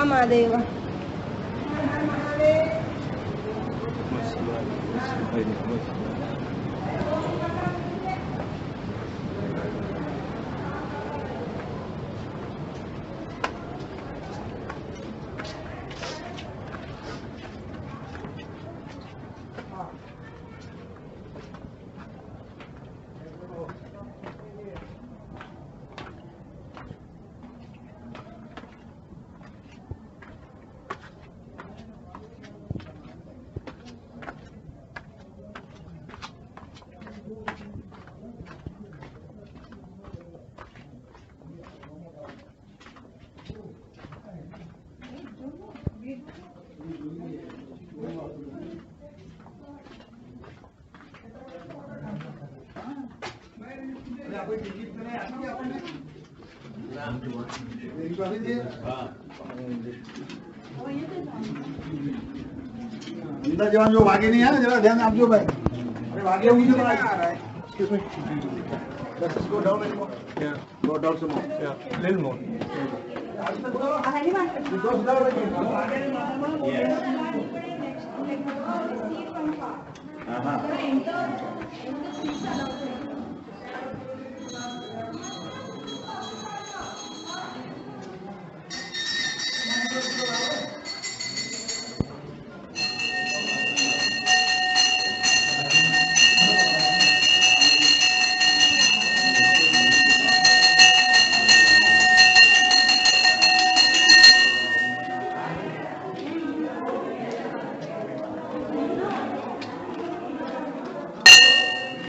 महादेव अंदर जवान जो भागे नहीं है ना, जरा ध्यान आप जो भाई, अरे भागे मुझे तो आ रहा है। Excuse me. Let's just go down anymore. Yeah. Go down some more. Yeah. Little more. Because down again. Yes.